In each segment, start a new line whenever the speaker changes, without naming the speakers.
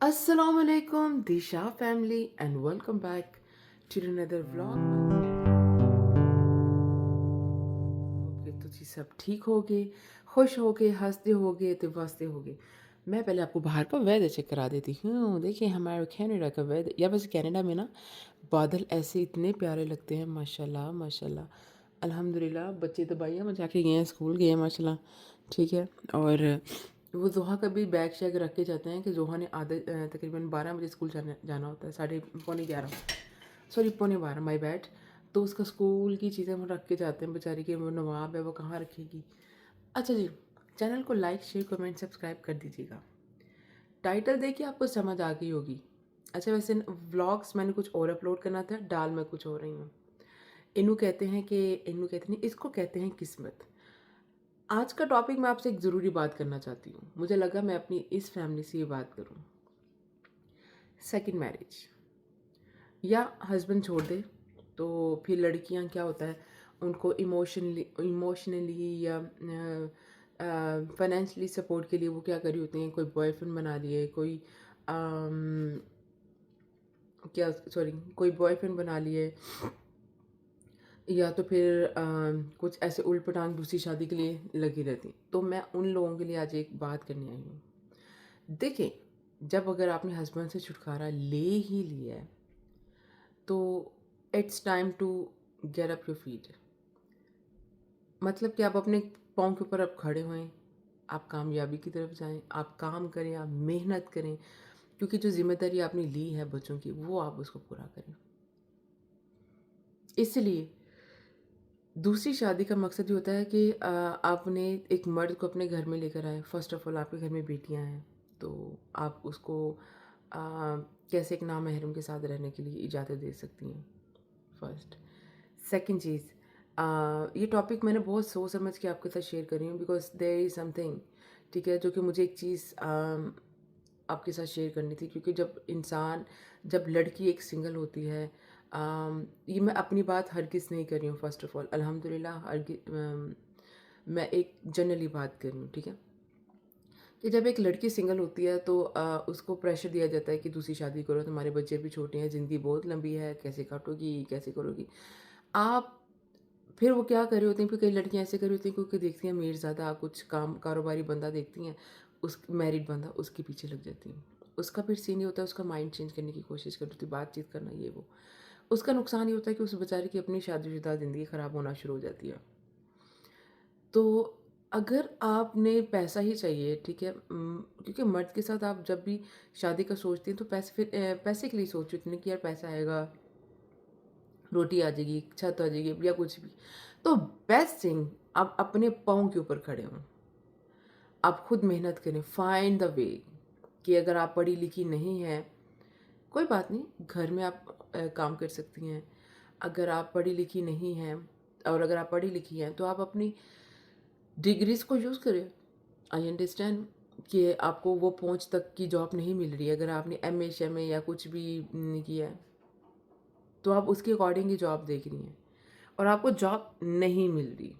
Assalamu alaikum, Disha family, and welcome back to another vlog. होगे तो जी सब ठीक होगे, खुश होगे, हंसते होगे तो बसते होगे। मैं पहले आपको बाहर का वेदर चेक करा देती हूँ। देखिए हमारे कनाडा का वेदर, या वैसे कनाडा में ना बादल ऐसे इतने प्यारे लगते हैं, माशाल्लाह माशाल्लाह। अल्हम्दुलिल्लाह बच्चे तो भैया में जाके गए हैं, स्कूल गए हैं माशाल्लाह, ठीक है। और वो ज़ोहा का भी बैग शैग रख के जाते हैं कि ज़ोहा ने तकरीबन 12 बजे स्कूल जाना होता है, साढ़े पौने 11, सॉरी पौने 12, माय बैड। तो उसका स्कूल की चीज़ें वो रख के जाते हैं, बेचारी की वो नवाब है, वो कहाँ रखेगी। अच्छा जी, चैनल को लाइक शेयर कमेंट सब्सक्राइब कर दीजिएगा। टाइटल देखिए आपको समझ आ गई होगी। अच्छा वैसे व्लॉग्स मैंने कुछ और अपलोड करना था, डाल मैं कुछ हो रही हूँ। इन्हू कहते नहीं, इसको कहते हैं किस्मत। आज का टॉपिक मैं आपसे एक ज़रूरी बात करना चाहती हूँ। मुझे लगा मैं अपनी इस फैमिली से ये बात करूँ। सेकंड मैरिज या हस्बैंड छोड़ दे तो फिर लड़कियां क्या होता है, उनको इमोशनली या फाइनेंशियली सपोर्ट के लिए वो क्या कर रही होती हैं, कोई बॉयफ्रेंड बना लिए, कोई अम, क्या सॉरी कोई बॉयफ्रेंड बना लिए, या तो फिर कुछ ऐसे उल्ट पटांग दूसरी शादी के लिए लगी रहती। तो मैं उन लोगों के लिए आज एक बात करने आई हूँ। देखिए, जब अगर आपने हस्बैंड से छुटकारा ले ही लिया है तो it's time to get up your feet. मतलब कि आप अपने पाँव के ऊपर अब खड़े होएं, आप कामयाबी की तरफ जाएं, आप काम करें, आप मेहनत करें, क्योंकि जो जिम्मेदारी आपने ली है बच्चों की वो आप उसको पूरा करें। इसलिए दूसरी शादी का मकसद ये होता है कि आपने एक मर्द को अपने घर में लेकर आए। फर्स्ट ऑफ ऑल आपके घर में बेटियां हैं तो आप उसको कैसे एक नामहरम के साथ रहने के लिए इजाज़त दे सकती हैं, फर्स्ट। सेकंड चीज़, ये टॉपिक मैंने बहुत सोच समझ के आपके साथ शेयर कर रही हूँ, बिकॉज देयर इज़ समथिंग, ठीक है, जो कि मुझे एक चीज़ आपके साथ शेयर करनी थी। क्योंकि जब लड़की एक सिंगल होती है, ये मैं अपनी बात हरगिज़ नहीं कर रही हूँ, फर्स्ट ऑफ ऑल अल्हम्दुलिल्लाह, मैं एक जनरली बात कर रही हूँ, ठीक है। कि जब एक लड़की सिंगल होती है तो उसको प्रेशर दिया जाता है कि दूसरी शादी करो, तुम्हारे बच्चे भी छोटे हैं, ज़िंदगी बहुत लंबी है, कैसे काटोगी, कैसे करोगी आप। फिर वो क्या कर रही होती हैं, फिर कई लड़कियाँ ऐसे कर रही होती हैं क्योंकि देखती हैं मीरज़ादा, कुछ काम कारोबारी बंदा देखती हैं, उस मैरिड बंदा, उसके पीछे लग जाती हैं। उसका फिर सीन ये होता है, उसका माइंड चेंज करने की कोशिश कर रही होती है, बातचीत करना ये वो। उसका नुकसान ये होता है कि उस बेचारे की अपनी शादीशुदा ज़िंदगी ख़राब होना शुरू हो जाती है। तो अगर आपने पैसा ही चाहिए, ठीक है, क्योंकि मर्द के साथ आप जब भी शादी का सोचती हैं तो पैसे के लिए सोचते हैं कि यार पैसा आएगा, रोटी आ जाएगी, छत आ जाएगी या कुछ भी। तो बेस्ट थिंग, आप अपने पाँव के ऊपर खड़े हों, आप खुद मेहनत करें, फाइंड द वे। कि अगर आप पढ़ी लिखी नहीं हैं, कोई बात नहीं, घर में आप काम कर सकती हैं। अगर आप पढ़ी लिखी नहीं हैं, और अगर आप पढ़ी लिखी हैं तो आप अपनी डिग्रीज़ को यूज़ करें। आई अंडरस्टैंड कि आपको वो पहुँच तक की जॉब नहीं मिल रही है। अगर आपने एमए शमे या कुछ भी नहीं किया है तो आप उसके अकॉर्डिंग ही जॉब देख रही हैं और आपको जॉब नहीं मिल रही,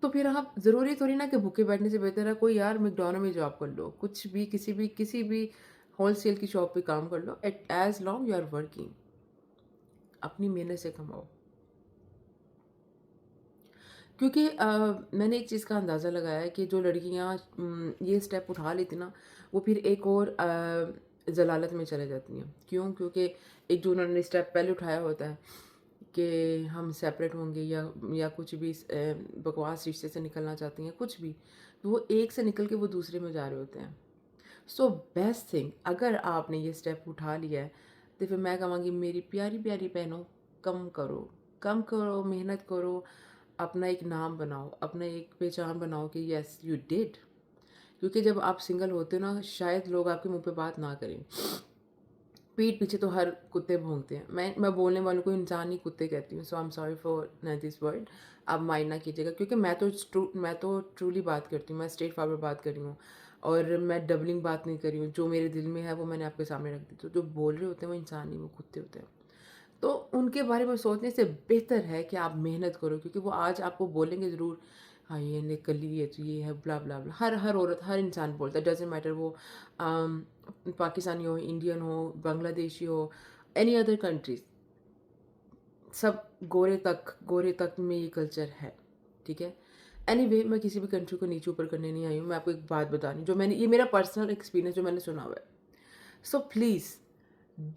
तो फिर आप ज़रूरी थोड़ी ना कि भूखे बैठने से बेहतर है कोई यार मैकडॉनल्ड में जॉब कर लो, कुछ भी किसी भी होलसेल की शॉप पे काम कर लो, at as long you are working, अपनी मेहनत से कमाओ। क्योंकि मैंने एक चीज़ का अंदाज़ा लगाया है कि जो लड़कियाँ ये स्टेप उठा लेती ना, वो फिर एक और ज़लालत में चले जाती हैं। क्यों? क्योंकि एक जो उन्होंने स्टेप पहले उठाया होता है कि हम सेपरेट होंगे या कुछ भी बकवास रिश्ते से निकलना चाहती हैं, कुछ भी, तो वो एक से निकल के वो दूसरे में जा रहे होते हैं। सो बेस्ट थिंग, अगर आपने ये स्टेप उठा लिया है तो फिर मैं कहूँगी मेरी प्यारी प्यारी बहनों, कम करो, कम करो, मेहनत करो, अपना एक नाम बनाओ, अपना एक पहचान बनाओ कि यस यू डिड। क्योंकि जब आप सिंगल होते हो ना, शायद लोग आपके मुंह पे बात ना करें, पीठ पीछे तो हर कुत्ते भौंकते हैं। मैं बोलने वालों को इंसान ही कुत्ते कहती हूँ, so I am sorry for this word, आप माइंड ना कीजिएगा। क्योंकि मैं तो ट्रूली बात करती हूँ, मैं स्ट्रेट फॉरवर्ड बात कर रही हूँ और मैं डबलिंग बात नहीं कर रही हूँ। जो मेरे दिल में है वो मैंने आपके सामने रख दी। तो जो बोल रहे होते हैं वो इंसान नहीं, वो कुत्ते होते हैं। तो उनके बारे में सोचने से बेहतर है कि आप मेहनत करो, क्योंकि वो आज आपको बोलेंगे ज़रूर, हाँ, ये ने कर ली है तो ये है ब्ला ब्ला ब्ला। हर औरत, हर इंसान बोलता है, डज़न्ट मैटर वो अम, पाकिस्तानी हो, इंडियन हो, बांग्लादेशी हो, एनी अदर कंट्रीज़, सब गोरे तक में ये कल्चर है, ठीक है? एनीवे मैं किसी भी कंट्री को नीचे ऊपर करने नहीं आई हूँ, मैं आपको एक बात बता रही हूँ, जो मैंने ये मेरा पर्सनल एक्सपीरियंस जो मैंने सुना हुआ है। So please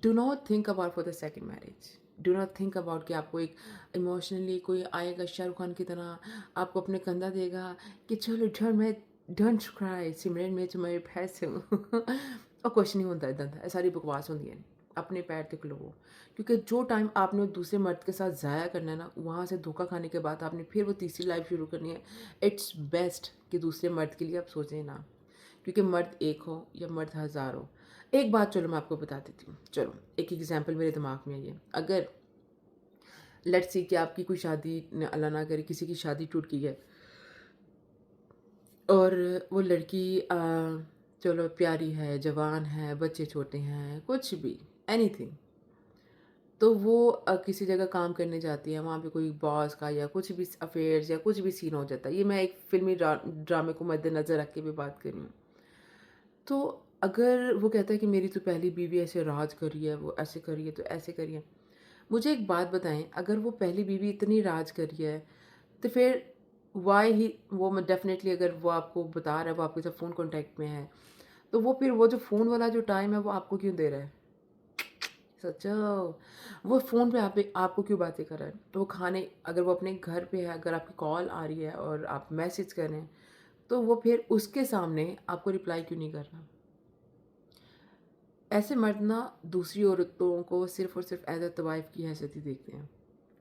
do not think about for the second marriage. Do not think about कि आपको एक इमोशनली कोई आएगा शाहरुख खान की तरह, आपको अपने कंधा देगा कि चलो डोंट क्राई सिमरन मैं तुम्हारे पैसे हूँ। और कुछ नहीं होता इतना, सारी बकवास होती है। अपने पैर तक लो, क्योंकि जो टाइम आपने दूसरे मर्द के साथ ज़ाया करना है ना, वहाँ से धोखा खाने के बाद आपने फिर वो तीसरी लाइफ शुरू करनी है। इट्स बेस्ट कि दूसरे मर्द के लिए आप सोचें ना, क्योंकि मर्द एक हो या मर्द हज़ार हो। एक बात चलो मैं आपको बता देती हूँ, चलो एक एग्जांपल मेरे दिमाग में आई है। अगर लेट्स सी कि आपकी कोई शादी अल्लाह ना करे किसी की शादी टूट गई है, और वो लड़की चलो प्यारी है, जवान है, बच्चे छोटे हैं, कुछ भी, एनीथिंग, तो वो किसी जगह काम करने जाती है, वहाँ पे कोई बॉस का या कुछ भी अफेयर्स या कुछ भी सीन हो जाता है। ये मैं एक फ़िल्मी ड्रामे को मद्देनज़र रख के भी बात कर रही हूँ। तो अगर वो कहता है कि मेरी तो पहली बीवी ऐसे राज कर रही है, वो ऐसे कर रही है, तो ऐसे कर रही है। मुझे एक बात बताएँ, अगर वो पहली बीवी इतनी राज कर रही है, तो फिर व्हाई ही वो मैं डेफ़िनेटली अगर वो आपको बता रहा है, वो आपके साथ फ़ोन कॉन्टैक्ट में है, तो वो फिर वो जो फ़ोन वाला जो टाइम है, वो आपको क्यों दे रहा है? सोचो, वो फ़ोन पे आपको क्यों बातें कर रहा है? तो वो खाने अगर वो अपने घर पे है, अगर आपकी कॉल आ रही है और आप मैसेज कर रहे हैं, तो वो फिर उसके सामने आपको रिप्लाई क्यों नहीं कर रहा? ऐसे मर्द ना दूसरी औरतों को सिर्फ़ और सिर्फ़ एज़ अ तवाइफ़ की हैसियत ही देखते हैं।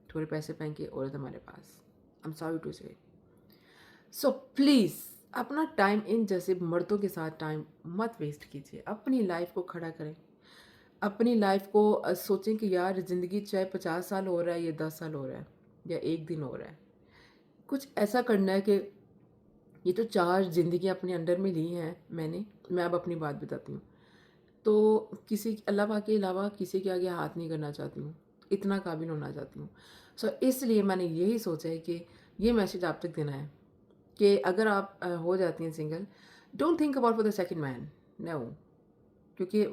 थोड़े पैसे फेंक के औरत हमारे पास। आई एम सॉरी टू से। सो प्लीज़ अपना टाइम इन जैसे मर्दों के साथ टाइम मत वेस्ट कीजिए। अपनी लाइफ़ को खड़ा करें। अपनी लाइफ़ को सोचें कि यार ज़िंदगी चाहे 50 साल हो रहा है या 10 साल हो रहा है या 1 दिन हो रहा है। कुछ ऐसा करना है कि ये तो 4 ज़िंदगियाँ अपने अंडर में ली हैं मैंने। मैं अब अपनी बात बताती हूँ। तो किसी अल्लाह पाक के अलावा किसी के आगे हाथ नहीं करना चाहती हूँ, इतना काबिल होना चाहती हूँ। सो इसलिए मैंने यही सोचा है कि ये मैसेज आप तक देना है कि अगर आप हो जाती हैं single, don't think about for the second man, no. क्योंकि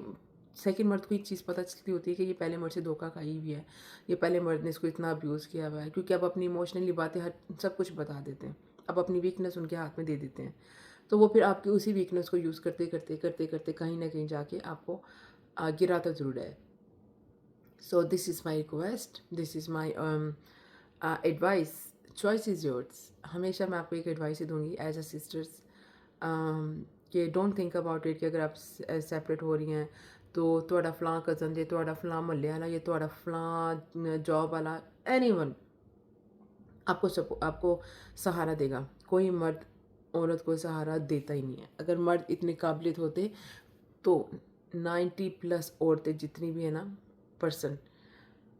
सेकंड मर्द को एक चीज़ पता चलती होती है कि ये पहले मर्द से धोखा खाई हुई है, ये पहले मर्द ने इसको इतना अब्यूज़ किया हुआ है, क्योंकि आप अपनी इमोशनली बातें हर सब कुछ बता देते हैं। आप अपनी वीकनेस उनके हाथ में दे देते हैं। तो वो फिर आपकी उसी वीकनेस को यूज़ करते कहीं न कहीं जाके आपको गिराता ज़रूर है। So this is my request, this is my advice, choice is yours. हमेशा मैं आपको एक एडवाइस ही दूँगी एज़ अ सिस्टर्स, कि डोंट थिंक अबाउट इट कि अगर आप सेपरेट हो रही हैं तो ਤੁਹਾਡਾ ਫਲਾਂ ਕਜ਼ਨ ਜੇ ਤੁਹਾਡਾ ਫਲਾਂ ਮਹੱਲੇ ਵਾਲਾ ਜਾਂ ਤੁਹਾਡਾ ਫਲਾਂ जॉब वाला, एनीवन आपको सहारा देगा। कोई मर्द औरत को सहारा देता ही नहीं है। अगर मर्द इतने काबिलियत होते तो 90 प्लस औरतें जितनी भी है ना पर्सन,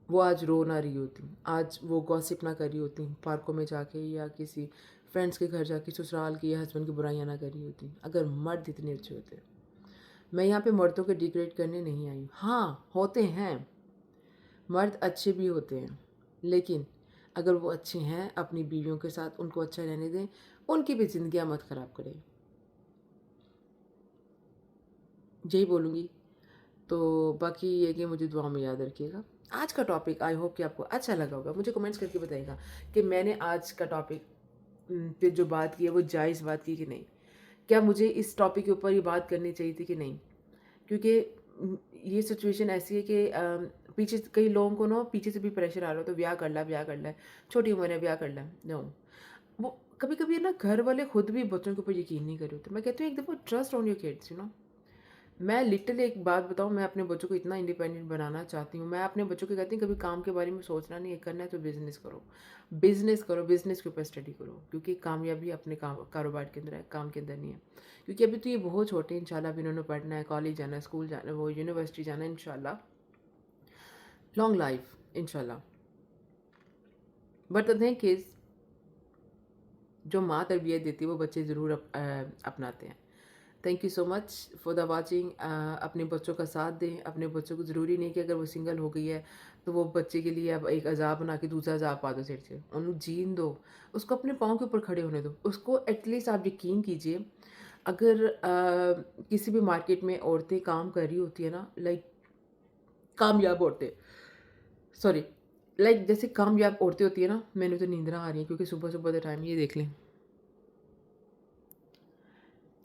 वो आज रो ना रही होती, आज वो गॉसिप ना कर रही होती पार्कों में जाके या किसी फ्रेंड्स के घर जाके ससुराल की या हस्बैंड की बुराइयां ना कर रही होती अगर मर्द इतने अच्छे होते। मैं यहाँ पे मर्दों को डिग्रेड करने नहीं आई हूँ। हाँ, होते हैं, मर्द अच्छे भी होते हैं, लेकिन अगर वो अच्छे हैं अपनी बीवियों के साथ उनको अच्छा रहने दें, उनकी भी ज़िंदगियाँ मत ख़राब करें। यही बोलूँगी। तो बाकी ये कि मुझे दुआ में याद रखिएगा। आज का टॉपिक आई होप कि आपको अच्छा लगा होगा। मुझे कमेंट्स करके बताइएगा कि मैंने आज का टॉपिक पे जो बात की है वो जायज़ बात की कि नहीं? क्या मुझे इस टॉपिक के ऊपर ये बात करनी चाहिए थी कि नहीं? क्योंकि ये सिचुएशन ऐसी है कि पीछे से कई लोगों को ना पीछे से भी प्रेशर आ रहा हो तो ब्याह कर ला, छोटी उम्र है ब्याह कर ला। नो, वो कभी-कभी ना घर वाले खुद भी बच्चों के ऊपर यकीन नहीं कर रहे होते। मैं कहती हूँ एक दफ़ा trust on your kids, you know. मैं लिटरली एक बात बताऊँ, मैं अपने बच्चों को इतना इंडिपेंडेंट बनाना चाहती हूँ। मैं अपने बच्चों को कहती हूँ कभी काम के बारे में सोचना नहीं है, करना है तो बिज़नेस करो। बिज़नेस करो, बिज़नेस के ऊपर स्टडी करो, क्योंकि कामयाबी अपने काम कारोबार के अंदर है, काम के अंदर नहीं है। क्योंकि अभी तो ये बहुत छोटे हैं, इंशाल्लाह अभी इन्होंने पढ़ना है, कॉलेज जाना है, स्कूल जाना है, वो यूनिवर्सिटी जाना है इंशाल्लाह, लॉन्ग लाइफ इंशाल्लाह। बट द थिंग इज़ जो माँ तरबियत देती है वो बच्चे ज़रूर अपनाते हैं। Thank you so much for the watching. अपने बच्चों का साथ दें, अपने बच्चों को ज़रूरी नहीं कि अगर वो सिंगल हो गई है तो वो बच्चे के लिए अब एक अज़ाब बना के दूसरा अज़ाब पा दो सिर से। उन्हें जीन दो, उसको अपने पाँव के ऊपर खड़े होने दो। उसको एटलीस्ट आप यकीन कीजिए, अगर किसी भी मार्केट में औरतें काम कर रही होती है ना, लाइक कामयाब औरतें, सॉरी, लाइक जैसे कामयाब औरतें होती है ना, मैंने तो नींदरा आ रही है क्योंकि सुबह-सुबह का टाइम है, ये देख लें।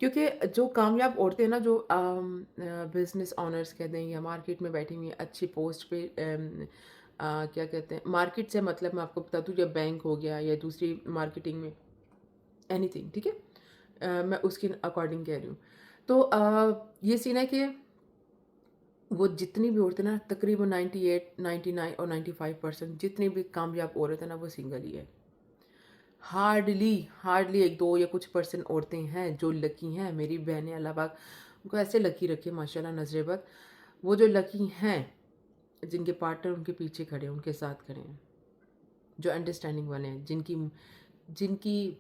क्योंकि जो कामयाब औरतें ना, जो बिज़नेस ओनर्स कहते हैं या मार्केट में बैठी हुई हैं अच्छी पोस्ट पे, क्या कहते हैं, मार्केट से मतलब मैं आपको बता दूँ, या बैंक हो गया या दूसरी मार्केटिंग में, एनीथिंग, ठीक है? मैं उसके अकॉर्डिंग कह रही हूँ। तो ये सीन है कि वो जितनी भी औरतें ना, तकरीबन 98, 99 और 95% जितनी भी कामयाब औरत है ना, वो सिंगल ही है। हार्डली, हार्डली 1-2 या कुछ परसेंट औरतें हैं जो लकी हैं। मेरी बहनें, अल्लाह पाक उनको ऐसे लकी रखे माशाल्लाह, नज़रे बद। वो जो लकी हैं, जिनके पार्टनर उनके पीछे खड़े हैं, उनके साथ खड़े हैं, जो अंडरस्टैंडिंग वाले हैं, जिनकी जिनकी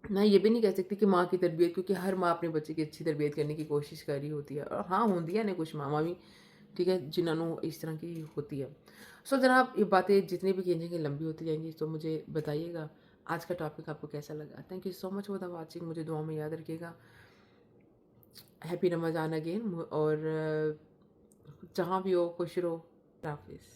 मैं ये भी नहीं कह सकती कि माँ की तरबियत, क्योंकि हर माँ अपने बच्चे की अच्छी तरबियत करने की कोशिश कर रही होती है। और हाँ, होंदियां ने कुछ मावां भी, ठीक है, जिन्होंने इस तरह की होती है। सो जनाब, ये बातें जितनी भी खींचेंगी लंबी होती जाएंगी, तो मुझे बताइएगा आज का टॉपिक आपको कैसा लगा। Thank you so much for the watching. मुझे दुआ में याद रखिएगा। Happy Ramzan again. और जहाँ भी हो खुश रहो। हाफिज़।